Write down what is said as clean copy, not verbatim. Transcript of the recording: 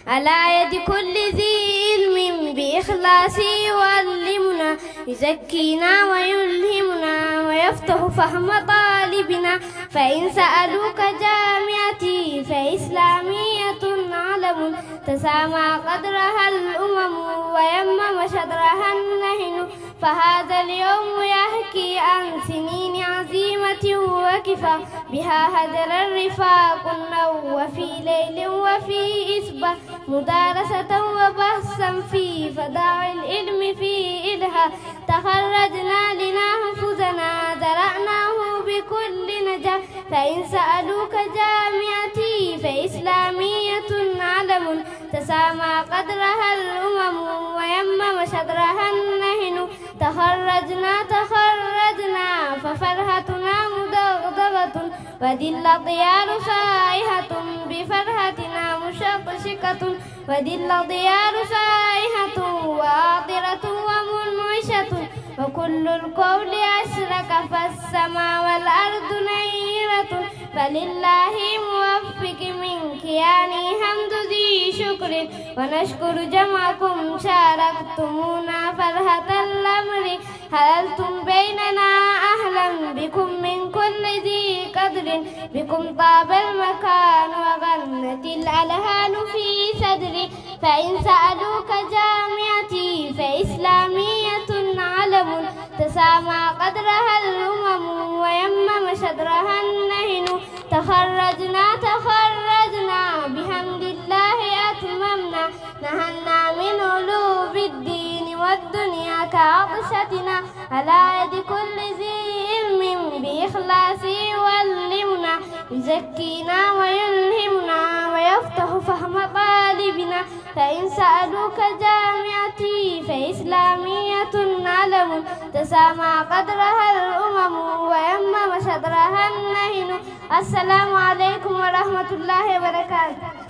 على يد كل ذي علم بإخلاص يعلمنا، يزكينا ويلهمنا ويفتح فهم طالبنا. فإن سألوك جامعتي فإسلامية علم، تسامى قدرها الأمم ويمم شدرها النهن. فهذا اليوم يحكي عن سنين عزيمة وكفى، بها هدر الرفاق النو وفي ليل وفي إصباح، مدارسة وبحثا في فضاء العلم في إلها. تخرجنا لنحفظنا درأناه بكل نجاح. فإن سألوك جامعتي فإسلامية علم، تسامى قدرها الأمم ويمم شدرها النهن. تخرجنا ففرحتنا مدغدغة، وذي الأطيار صائحة بفرحتنا مشقشقة. وذي الأطيار صائحة وعاطرة ومنعشة، وكل القول أشرك فالسماء والأرض نيرة. فلله موفق من كياني حمد ذي شكر، ونشكر جمعكم شاركتمونا فرحة الأمر. حللتم بيننا أهلا بكم من كل ذي قدر، بكم طاب المكان وغنت الألهان في صدري. فإن سألوك جامعتي فإسلامية علم، تسامى قدرها الأمم ويمم شدرها النهن. تخرجنا بحمد الله أتممنا، نهلنا من علوم الدين والدنيا كعطشتنا. على يد كل ذي علم بإخلاص يعلمنا، يزكينا ويلهمنا ويفتح فهم طالبنا. فإن سألوك جامعتي فإسلامية علم، تسامى قدرها الأمم ويمم شدرها النهن. السلام عليكم ورحمة الله وبركاته.